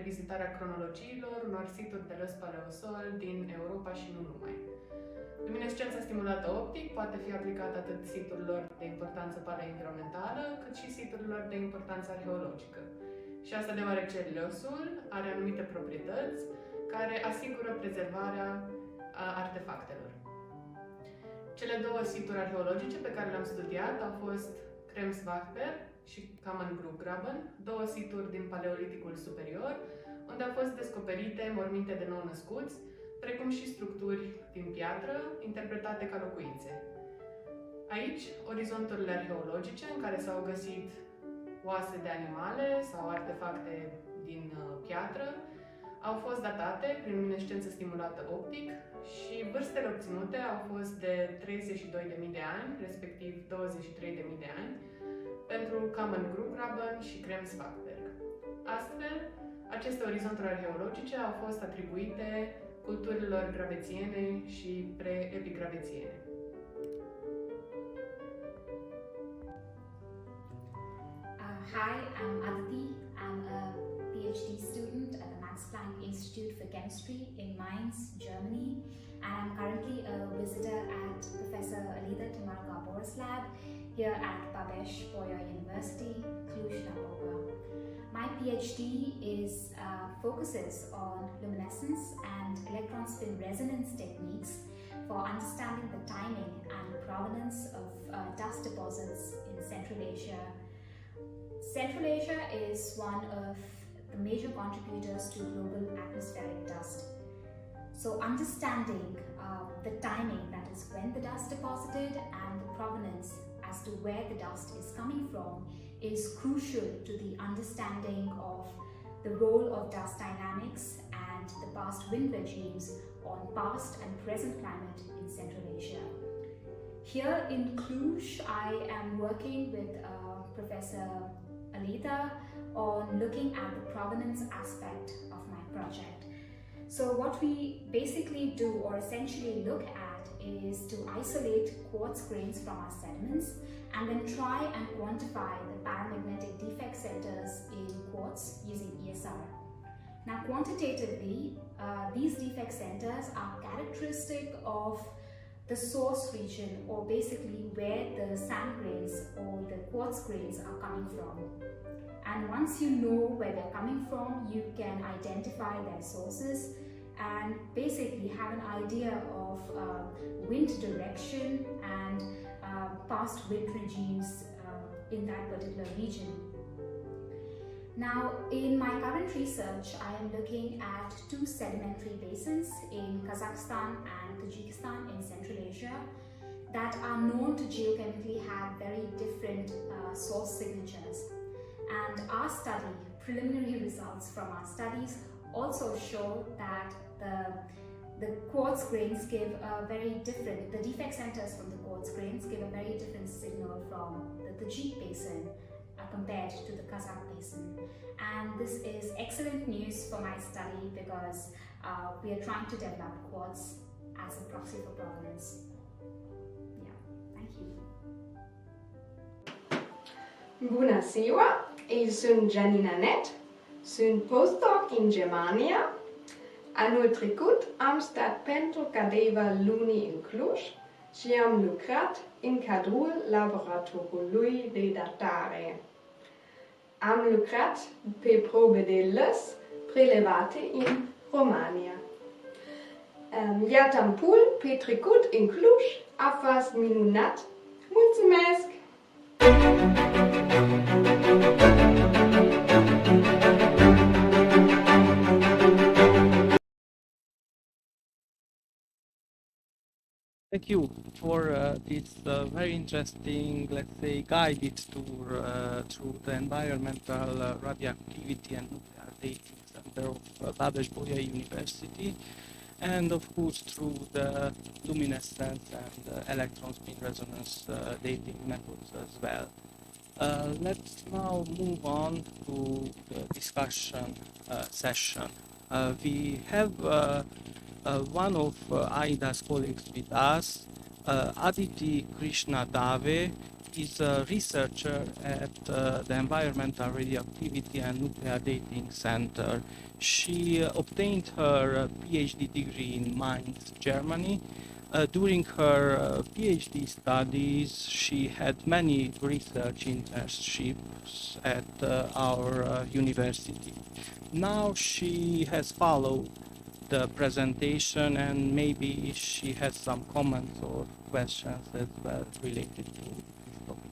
vizitarea cronologiilor unor situri de lăs paleosol din Europa și nu numai. Luminescența stimulată optic poate fi aplicată atât siturilor de importanță paleoenvironmentală, cât și siturilor de importanță arheologică. Și asta deoarece lăsul are anumite proprietăți care asigură prezervarea artefactelor. Cele două situri arheologice pe care le-am studiat au fost Kremswachter și Kammengrubengraben, două situri din Paleoliticul superior, unde au fost descoperite morminte de nou-născuți, precum și structuri din piatră, interpretate ca locuințe. Aici, orizonturile arheologice, în care s-au găsit oase de animale sau artefacte din piatră, au fost datate prin luminescență stimulată optic și vârstele obținute au fost de 32.000 de ani, respectiv 23.000 de ani, pentru Kammengrubengraben și Kremswachter. Astfel, aceste orizonturi arheologice au fost atribuite culturilor gravețiene și pre-epigravețiene. Hi, I'm Aditi. I'm a PhD student at the Max Planck Institute for Chemistry in Mainz, Germany, and I'm currently a visitor at Professor Alida Temar-Gabor's lab here at Babeş-Bolyai University, Cluj-Napoca. My PhD focuses on luminescence and electron spin resonance techniques for understanding the timing and provenance of dust deposits in Central Asia. Central Asia is one of the major contributors to global atmospheric dust. So understanding the timing, that is when the dust deposited, and the provenance as to where the dust is coming from, is crucial to the understanding of the role of dust dynamics and the past wind regimes on past and present climate in Central Asia. Here in Cluj, I am working with Professor Alida on looking at the provenance aspect of my project. So what we basically do, or essentially look at, is to isolate quartz grains from our sediments and then try and quantify the paramagnetic defect centers in quartz using ESR. Now quantitatively, these defect centers are characteristic of the source region, or basically where the sand grains or the quartz grains are coming from. And once you know where they're coming from, you can identify their sources and basically have an idea of wind direction and past wind regimes in that particular region. Now, in my current research, I am looking at two sedimentary basins in Kazakhstan and Tajikistan in Central Asia that are known to geochemically have very different source signatures. And our study, preliminary results from our studies, also show that the quartz grains give a very different, the defect centers from the quartz grains give a very different signal from the Tajik basin compared to the Kazakh basin. And this is excellent news for my study because we are trying to develop quartz as a proxy for provenance. Yeah, thank you. Bună ziua! Eu sunt Janina Net, sunt postdoc în Germania. Anul trecut am stat pentru câteva luni în Cluj și am lucrat în cadrul laboratoriului de datare. Am lucrat pe probe de lăs prelevate în România. Iar timpul petrecut în Cluj a fost minunat. Mulțumesc! Thank you for this very interesting, let's say, guided tour through the environmental radioactivity and nuclear dating center of Babeş-Bolyai University, and of course through the luminescence and electron spin resonance dating methods as well. Let's now move on to the discussion session. We have one of Aida's colleagues with us, Aditi Krishnadave, is a researcher at the Environmental Radioactivity and Nuclear Dating Center. She obtained her PhD degree in Mainz, Germany. During her PhD studies, she had many research internships at our university. Now she has followed the presentation, and maybe she has some comments or questions as well related to this topic.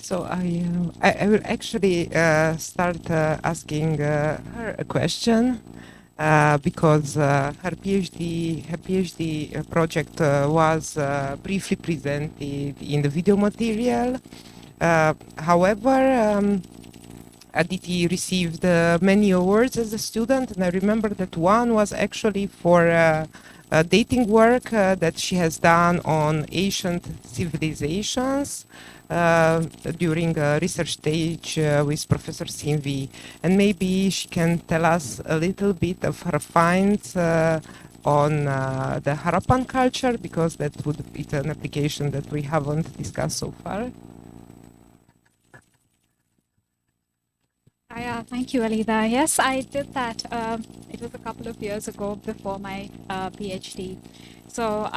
So I will actually start asking her a question because her PhD project was briefly presented in the video material. However, Aditi received many awards as a student, and I remember that one was actually for dating work that she has done on ancient civilizations during a research stage with Professor Sinvi. And maybe she can tell us a little bit of her finds on the Harappan culture, because that would be an application that we haven't discussed so far. Thank you, Alida. Yes, I did that. It was a couple of years ago before my PhD. So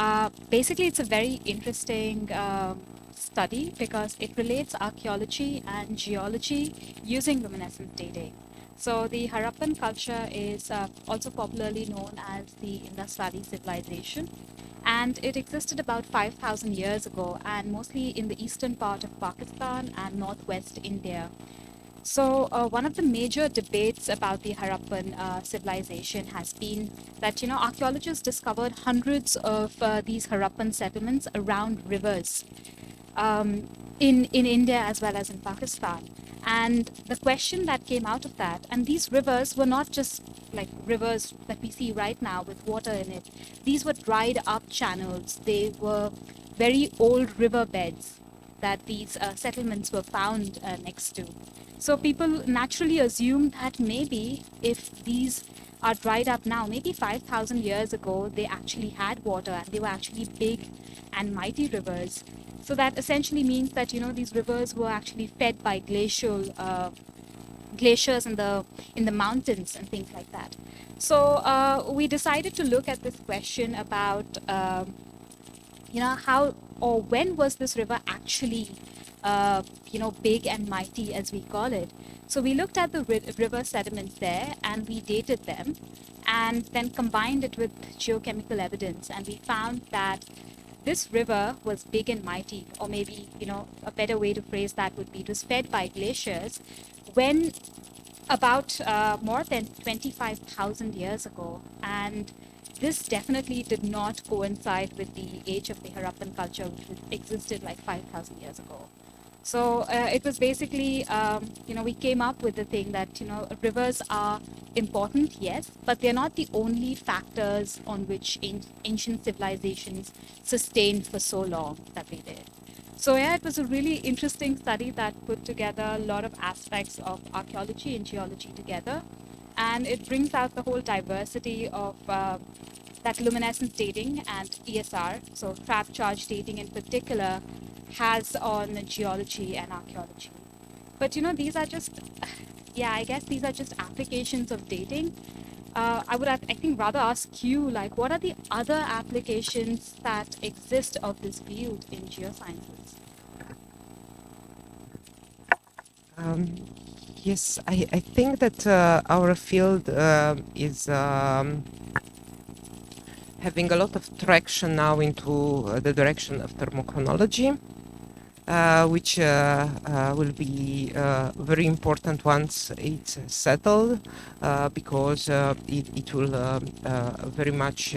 basically, it's a very interesting study because it relates archaeology and geology using luminescence dating. So the Harappan culture is also popularly known as the Indus Valley civilization. And it existed about 5,000 years ago, and mostly in the eastern part of Pakistan and northwest India. So one of the major debates about the Harappan civilization has been that, archaeologists discovered hundreds of these Harappan settlements around rivers in India as well as in Pakistan. And the question that came out of that, and these rivers were not just like rivers that we see right now with water in it. These were dried up channels. They were very old riverbeds that these settlements were found next to. So people naturally assume that maybe if these are dried up now, maybe 5,000 years ago, they actually had water and they were actually big and mighty rivers. So that essentially means that, these rivers were actually fed by glaciers in the mountains and things like that. So we decided to look at this question about, how or when was this river actually big and mighty, as we call it. So we looked at the river sediments there and we dated them and then combined it with geochemical evidence, and we found that this river was big and mighty, or maybe, a better way to phrase that would be it was fed by glaciers when about more than 25,000 years ago. And this definitely did not coincide with the age of the Harappan culture, which existed like 5,000 years ago. So it was basically, we came up with the thing that, rivers are important, yes, but they're not the only factors on which ancient civilizations sustained for so long that they did. So yeah, it was a really interesting study that put together a lot of aspects of archaeology and geology together. And it brings out the whole diversity of that luminescence dating and ESR, so trap charge dating in particular, has on geology and archaeology. But these are just, I guess these are just applications of dating. I would, I think, rather ask you, like, what are the other applications that exist of this field in geosciences? Yes, I think that our field is having a lot of traction now into the direction of thermochronology, which will be very important once it's settled, because it will very much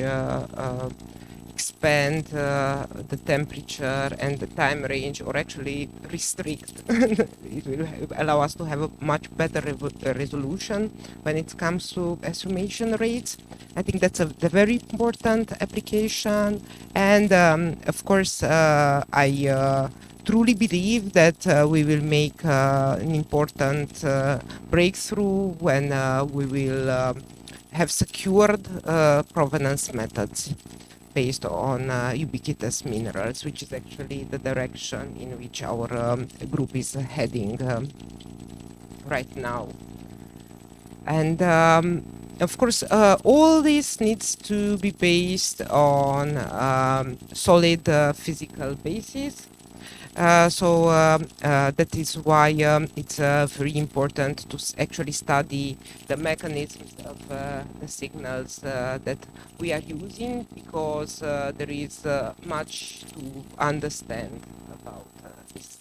expand the temperature and the time range, or actually restrict. It will allow us to have a much better resolution when it comes to estimation rates. I think that's a very important application. And of course, I truly believe that we will make an important breakthrough when we will have secured provenance methods. based on ubiquitous minerals, which is actually the direction in which our group is heading right now. And of course, all this needs to be based on solid physical basis. That is why it's very important to actually study the mechanisms of the signals that we are using, because there is much to understand about this.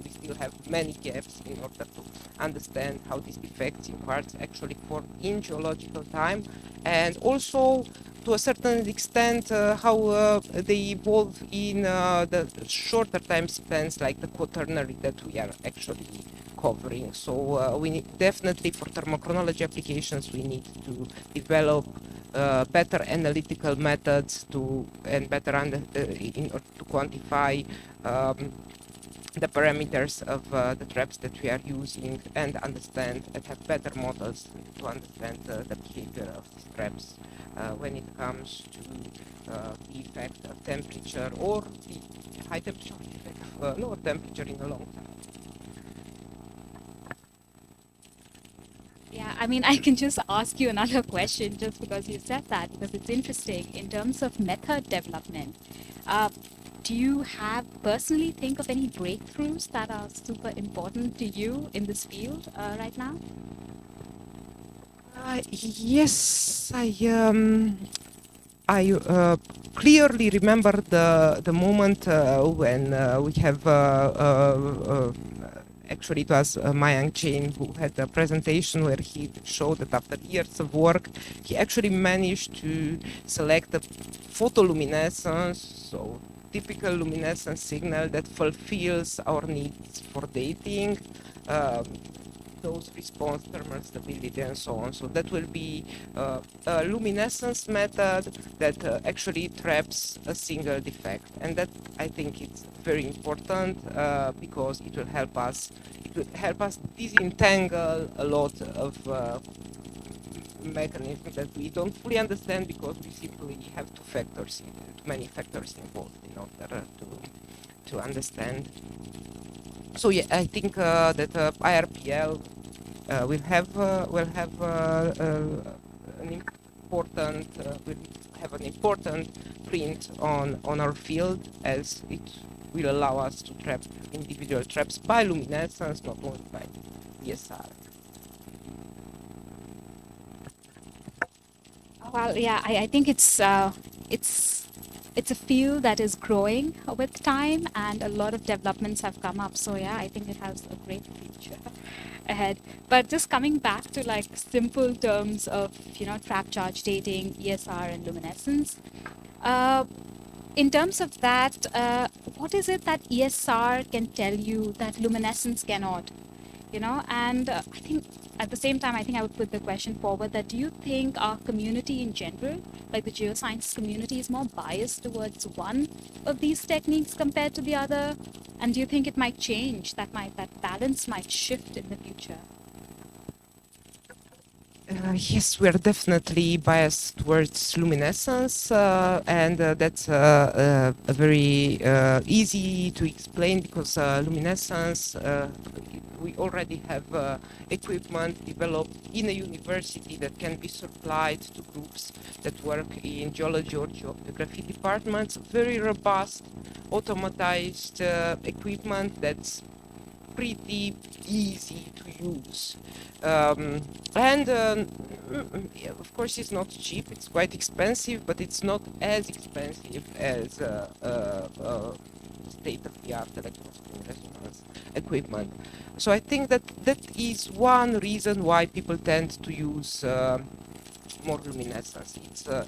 We still have many gaps in order to understand how these defects in quartz actually form in geological time, and also to a certain extent how they evolve in the shorter time spans, like the quaternary that we are actually covering. So we need definitely, for thermochronology applications, we need to develop better analytical methods and better in order to quantify the parameters of the traps that we are using, and understand and have better models to understand the behavior of these traps when it comes to the effect of temperature, or the high temperature effect of lower temperature in a long time. Yeah, I mean, I can just ask you another question just because you said that, because it's interesting. In terms of method development, do you personally think of any breakthroughs that are super important to you in this field right now? Yes, I clearly remember the moment when we have actually it was Mayang Chen who had a presentation where he showed that after years of work he actually managed to select a photoluminescence, so typical luminescence signal that fulfills our needs for dating. Those response, thermal stability, and so on. So that will be a luminescence method that actually traps a single defect, and that I think it's very important because it will help us. It will help us disentangle a lot of mechanisms that we don't fully understand, because we simply have too many factors involved in order to understand. So yeah, I think that IRPL will have an important print on our field, as it will allow us to trap individual traps by luminescence, not only by ESR. Well, yeah, I think it's a field that is growing with time, and a lot of developments have come up. So yeah, I think it has a great future ahead. But just coming back to like simple terms of trap charge dating, ESR, and luminescence. In terms of that, what is it that ESR can tell you that luminescence cannot? And I think at the same time, I think I would put the question forward that, do you think our community in general, like the geoscience community, is more biased towards one of these techniques compared to the other? And do you think it might change, that balance might shift in the future? Yes, we are definitely biased towards luminescence, and that's very easy to explain, because luminescence, we already have equipment developed in a university that can be supplied to groups that work in geology or geography departments. Very robust, automatized equipment that's pretty easy to use. And of course it's not cheap, it's quite expensive, but it's not as expensive as state-of-the-art electrospin resonance equipment. So I think that is one reason why people tend to use more luminescence. It's a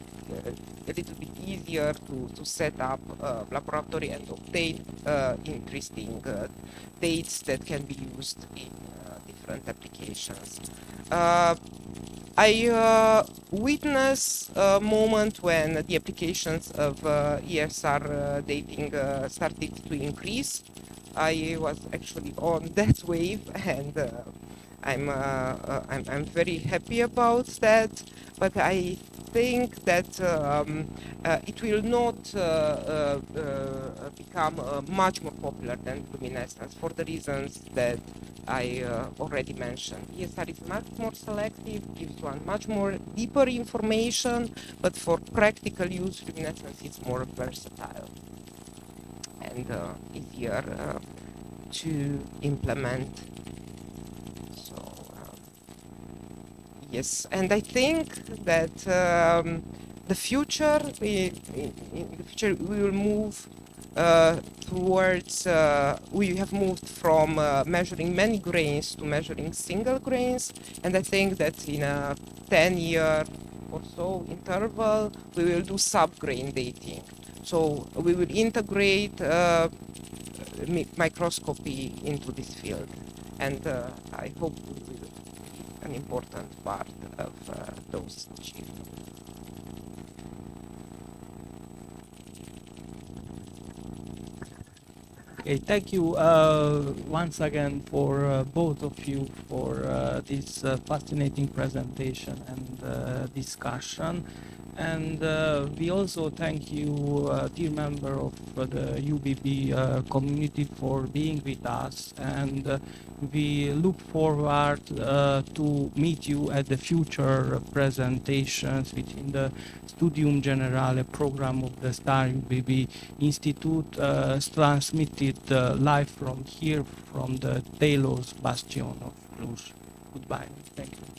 little bit easier to set up a laboratory and obtain interesting dates that can be used in different applications. I witnessed a moment when the applications of ESR dating started to increase. I was actually on that wave, and I'm very happy about that, but I think that it will not become much more popular than luminescence for the reasons that I already mentioned. ESR is much more selective, gives one much more deeper information, but for practical use, luminescence is more versatile and easier to implement. So yes, and I think that in the future we will move towards. We have moved from measuring many grains to measuring single grains, and I think that in a 10-year or so interval we will do sub-grain dating. So we will integrate microscopy into this field, and I hope we will be an important part of those achievements. Okay, thank you once again for both of you for this fascinating presentation and discussion. And we also thank you, dear member of the UBB community, for being with us. And we look forward to meet you at the future presentations within the Studium Generale program of the STAR UBB Institute, transmitted live from here, from the Delos Bastion of Cluj. Goodbye. Thank you.